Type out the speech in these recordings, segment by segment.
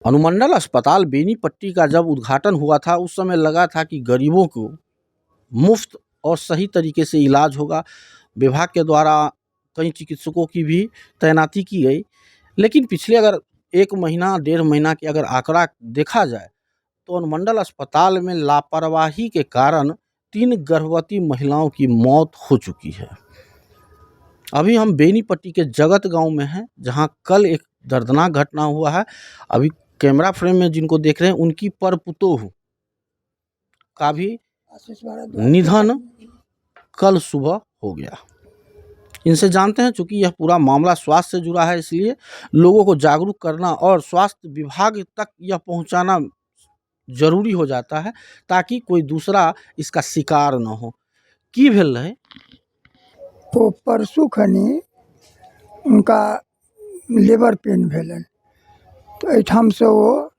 अनुमंडल अस्पताल बेनीपट्टी का जब उद्घाटन हुआ था, उस समय लगा था कि गरीबों को मुफ्त और सही तरीके से इलाज होगा। विभाग के द्वारा कई चिकित्सकों की भी तैनाती की गई। लेकिन पिछले अगर 1 महीना, डेढ़ महीना के अगर आंकड़ा देखा जाए, तो अनुमंडल अस्पताल में लापरवाही के कारण 3 गर्भवती महिलाओं की मौत हो चुकी है। अभी हम बेनीपट्टी के जगत गाँव में हैं, जहां कल एक दर्दनाक घटना हुआ है। अभी कैमरा फ्रेम में जिनको देख रहे हैं, उनकी परपुतोहू का भी निधन कल सुबह हो गया। इनसे जानते हैं, चूँकि यह पूरा मामला स्वास्थ्य से जुड़ा है, इसलिए लोगों को जागरूक करना और स्वास्थ्य विभाग तक यह पहुंचाना ज़रूरी हो जाता है, ताकि कोई दूसरा इसका शिकार न हो। की भेल रहे? तो परसू खनी उनका लेबर पेन भेलन, तो एहिठाम से वो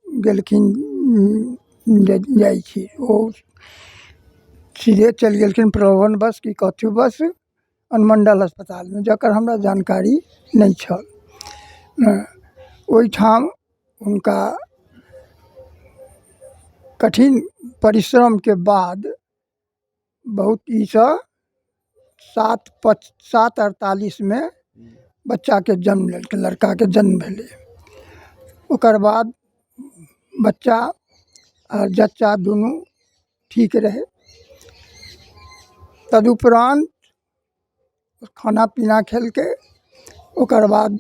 गेलखिन जाइ छी, वो सीधे चल गेलखिन प्रलोभन बस की कथी बस अनुमंडल अस्पताल में, जकर हमरा जानकारी नहीं छल। ओहिठाम उनका कठिन परिश्रम के बाद बहुत ईसा 7:48 में बच्चा के जन्म लेलकै, लड़का के जन्म भेलै। ओकर बाद बच्चा और जच्चा दुनू ठीक रहे। तदुपरांत खाना पीना खेलकै। ओकर बाद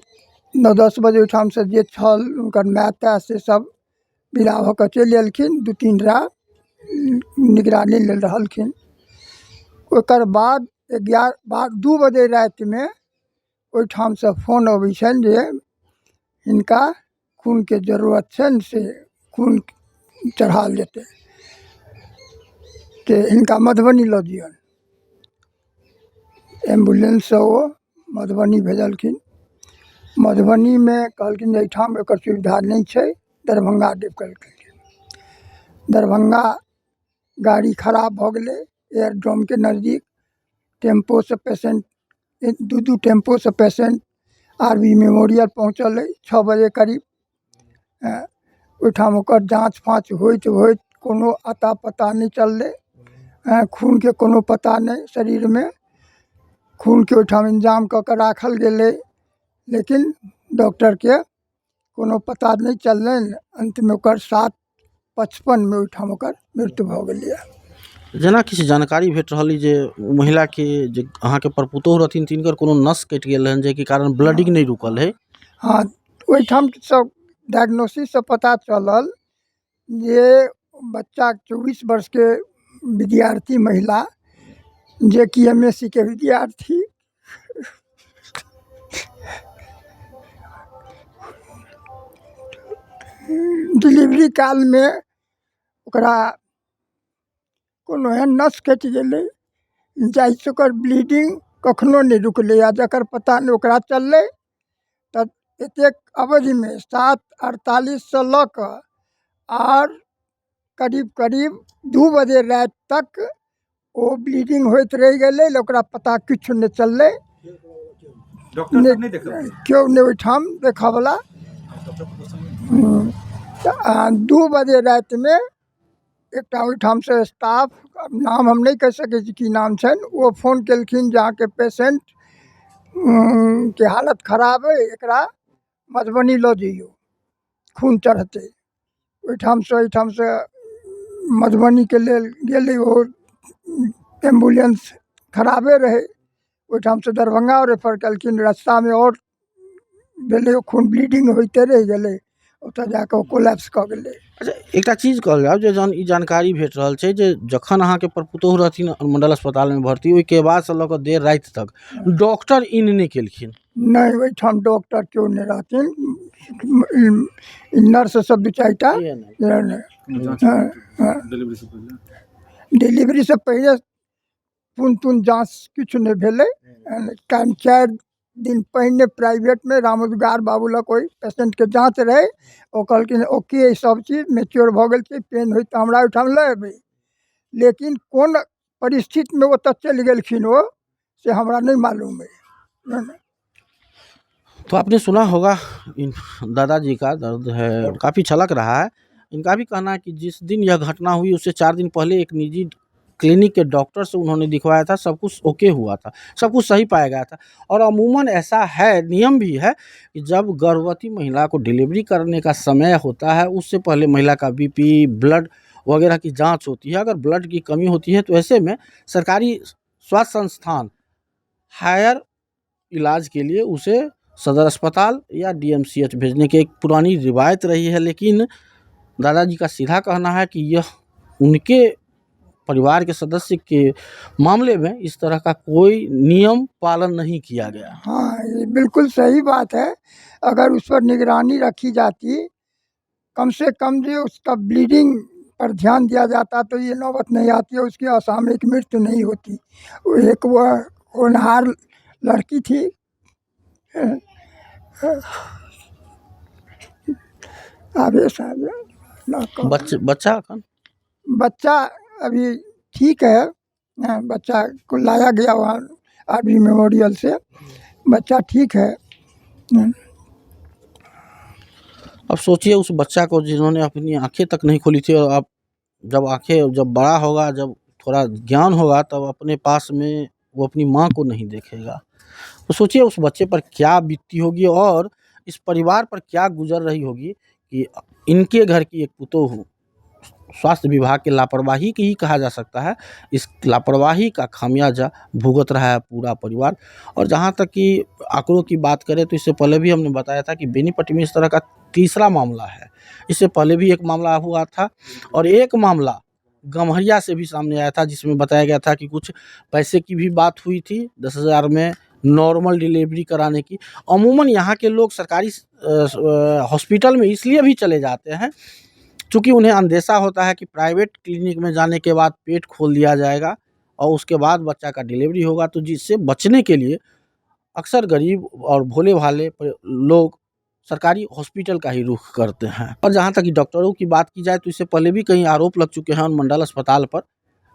9-10 बजे ओहिठाम से जे छल उनकर माय ताय से सब विदा भऽ कऽ चलि एलखिन। 2-3 रात निगरानी लेल रहलखिन। ओकर बाद 2 बजे राति में ओहिठाम से फोन अबै छनि जे हिनका खून के जरूरत छनि, से खून चढ़ाओल जेतै, कि हिनका मधुबनी लऽ दियौन। एम्बुलेंस से वो मधुबनी भेजलखिन। मधुबनी में कहलखिन जे एहिठाम एकर सुविधा नहीं छै, दरभंगा रेफर केलखिन। दरभंगा गाड़ी खराब भऽ गेलै एयरड्रोम के नज़दीक। टेम्पो से पेशेंट 2 टेम्पो से पेशेंट आरबी मेमोरियल पहुँचल है 6 बजे करीब। ओहिठाम ओकर जाँच फाँच होइत होइत कोनो अता पता नहीं चललै। खून के कोनो पता नहीं, शरीर में खून के ओहिठाम इंतजाम कऽ के राखल गेलै, लेकिन डॉक्टर के कोनो पता नहीं चललनि। अंत में ओकर 7:55 में ओहिठाम ओकर मृत्यु भऽ गेलै। जेना किछु जानकारी भेट रहल अइ जे महिला के जे अहाँके परपुतोहु रहथिन, तिनकर कोनो नस कटि गेल रहनि, जाहिके कारण ब्लडिंग नहीं रुकल है। हाँ, ओहिठाम सब डायग्नोसिस से पता चलल जे बच्चा 24 वर्ष के विद्यार्थी महिला, जे कि MSc के विद्यार्थी डिलीवरी काल में ओकरा कोनो एहन नस कटि गेलै जाहिसँ ओकर ब्लीडिंग कखनो नहीं रुकलै, आ जकर पता नहीं ओकरा चललै। तब एतेक अवधि में 7:48 से लऽ कऽ और करीब करीब 2 बजे रात तक वो ब्लीडिंग होइत रह गेलै। ओकरा पता किछु नहीं चललै। क्यों नहीं ओहिठाम देखऽवला। 2 बजे रात में एकटा ओहिठाम से स्टाफ, नाम हम नहीं कह सकै छी की नाम छनि, वो फोन केलखिन जे अहाँके पेशेंट के हालत खराब है, एकरा मधुबनी लऽ जइयौ, खून चढ़तै। ओहिठाम से मधुबनी के लेल गेलै। वो एम्बुलेंस खराबे रहे। ओहिठाम से दरभंगा रेफर केलखिन। रास्ता में और भेलै, खून ब्लीडिंग होइते रह गेलै, ओतऽ जाकऽ कोलैप्स कऽ गेलै। अच्छा, एकटा चीज कहल जाउ जे जहन ई जानकारी भेट रहल छै जे जखन अहाँके परपुतोहु रहथिन अनुमंडल अस्पताल में भर्ती, ओहिके बाद से लऽ कऽ देर राति तक डॉक्टर इन नहीं केलखिन? नहीं, ओहिठाम डॉक्टर क्यों नहीं रहथिन। नर्स सब 2-4 टा डिलीवरी से पहले खून जाँच किछु नहीं भेलै। 4 दिन पहिने प्राइवेट में रामोदगार बाबू लग कोई पेशेंट के जाँच रहे। ओ कहलखिन ओके सब चीज मैच्योर भऽ गेल छै, पेन होइत तऽ हमरा ओहिठाम लऽ एबै। लेकिन कोन परिस्थिति में ओतऽ चलि गेलखिन ओ, से हमरा नहीं मालूम है। तो आपने सुना होगा इन दादाजी का दर्द है, काफ़ी छलक रहा है। इनका भी कहना है कि जिस दिन यह घटना हुई उससे 4 दिन पहले एक निजी क्लिनिक के डॉक्टर से उन्होंने दिखवाया था, सब कुछ ओके हुआ था, सब कुछ सही पाया गया था। और अमूमन ऐसा है, नियम भी है कि जब गर्भवती महिला को डिलीवरी करने का समय होता है, उससे पहले महिला का बीपी, ब्लड वगैरह की जाँच होती है। अगर ब्लड की कमी होती है तो ऐसे में सरकारी स्वास्थ्य संस्थान हायर इलाज के लिए उसे सदर अस्पताल या डीएमसीएच भेजने की एक पुरानी रिवायत रही है। लेकिन दादाजी का सीधा कहना है कि यह उनके परिवार के सदस्य के मामले में इस तरह का कोई नियम पालन नहीं किया गया। हाँ, ये बिल्कुल सही बात है। अगर उस पर निगरानी रखी जाती, कम से कम जो उसका ब्लीडिंग पर ध्यान दिया जाता तो ये नौबत नहीं आती और उसकी असामयिक मृत्यु नहीं होती। वो एक वह होनहार लड़की थी। आवेश आ गया ना कहूँ। बच्चा अखन बच्चा अभी ठीक है। बच्चा को लाया गया वहाँ आर्मी मेमोरियल से, बच्चा ठीक है। अब सोचिए उस बच्चा को जिन्होंने अपनी आँखें तक नहीं खोली थी, और अब जब बड़ा होगा, जब थोड़ा ज्ञान होगा, तब अपने पास में वो अपनी माँ को नहीं देखेगा। तो सोचिए उस बच्चे पर क्या बीतती होगी और इस परिवार पर क्या गुजर रही होगी कि इनके घर की एक पुतोहू, स्वास्थ्य विभाग की लापरवाही की ही कहा जा सकता है, इस लापरवाही का खामियाजा भुगत रहा है पूरा परिवार। और जहाँ तक कि आंकड़ों की बात करें तो इससे पहले भी हमने बताया था कि बेनीपट्टी में इस तरह का तीसरा मामला है। इससे पहले भी एक मामला हुआ था और एक मामला गम्हरिया से भी सामने आया था, जिसमें बताया गया था कि कुछ पैसे की भी बात हुई थी, 10,000 में नॉर्मल डिलीवरी कराने की। अमूमन यहाँ के लोग सरकारी हॉस्पिटल में इसलिए भी चले जाते हैं चूँकि उन्हें अंदेशा होता है कि प्राइवेट क्लिनिक में जाने के बाद पेट खोल दिया जाएगा और उसके बाद बच्चा का डिलीवरी होगा। तो जिससे बचने के लिए अक्सर गरीब और भोले-भाले लोग सरकारी हॉस्पिटल का ही रुख करते हैं। और जहाँ तक कि डॉक्टरों की बात की जाए तो इससे पहले भी कई आरोप लग चुके हैं अनुमंडल अस्पताल पर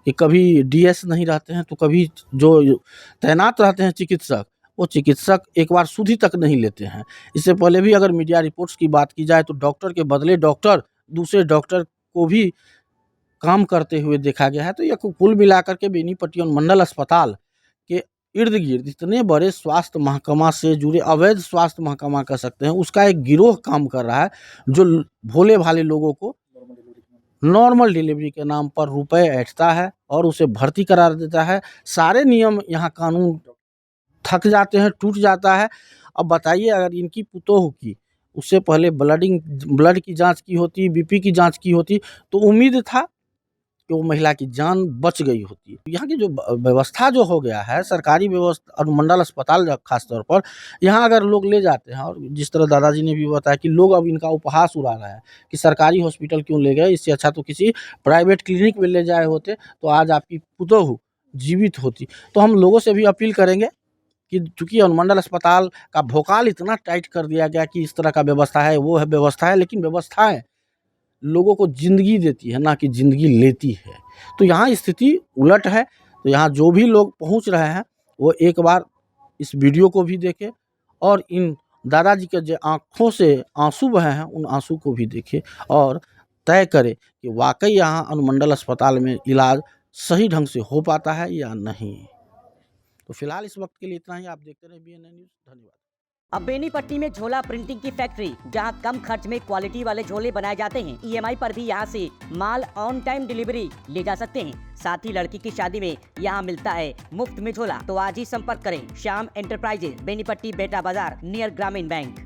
कि कभी डीएस नहीं रहते हैं, तो कभी जो तैनात रहते हैं चिकित्सक, वो चिकित्सक एक बार सुधि तक नहीं लेते हैं। इससे पहले भी अगर मीडिया रिपोर्ट्स की बात की जाए तो डॉक्टर के बदले डॉक्टर दूसरे डॉक्टर को भी काम करते हुए देखा गया है। तो यह कुल मिलाकर के बेनीपट्टी अनुमंडल अस्पताल के इर्द-गिर्द इतने बड़े स्वास्थ्य महकमा से जुड़े, अवैध स्वास्थ्य महकमा कह सकते हैं, उसका एक गिरोह काम कर रहा है जो भोले-भाले लोगों को नॉर्मल डिलीवरी के नाम पर रुपए ऐंठता है और उसे भर्ती करा देता है। सारे नियम यहाँ कानून थक जाते हैं, टूट जाता है। अब बताइए अगर इनकी पुतोहू की उससे पहले ब्लड की जाँच की होती, बीपी की जाँच की होती, तो उम्मीद था कि वो महिला की जान बच गई होती। यहाँ की जो व्यवस्था जो हो गया है, सरकारी व्यवस्था अनुमंडल अस्पताल ख़ास तौर पर, यहाँ अगर लोग ले जाते हैं, और जिस तरह दादाजी ने भी बताया कि लोग अब इनका उपहास उड़ा रहे हैं कि सरकारी हॉस्पिटल क्यों ले गए, इससे अच्छा तो किसी प्राइवेट क्लिनिक में ले जाए होते तो आज आपकी पुतोहू जीवित होती। तो हम लोगों से भी अपील करेंगे कि चूँकि अनुमंडल अस्पताल का भोकाल इतना टाइट कर दिया गया कि इस तरह का व्यवस्था है, वो है व्यवस्था है, लेकिन व्यवस्थाएँ लोगों को ज़िंदगी देती है, ना कि ज़िंदगी लेती है। तो यहाँ स्थिति उलट है। तो यहाँ जो भी लोग पहुँच रहे हैं, वो एक बार इस वीडियो को भी देखें और इन दादाजी के जो आँखों से आँसू बहे हैं, उन आँसू को भी देखें और तय करें कि वाक़ई यहाँ अनुमंडल अस्पताल में इलाज सही ढंग से हो पाता है या नहीं। तो फिलहाल इस वक्त के लिए इतना ही। आप देखते रहें BNN न्यूज़। धन्यवाद। अब बेनीपट्टी में झोला प्रिंटिंग की फैक्ट्री, जहां कम खर्च में क्वालिटी वाले झोले बनाए जाते हैं। EMI पर भी यहां से माल ऑन टाइम डिलीवरी ले जा सकते हैं। साथ ही लड़की की शादी में यहां मिलता है मुफ्त में झोला। तो आज ही संपर्क करें श्याम एंटरप्राइजेज, बेनीपट्टी, बेटा बाजार, नियर ग्रामीण बैंक।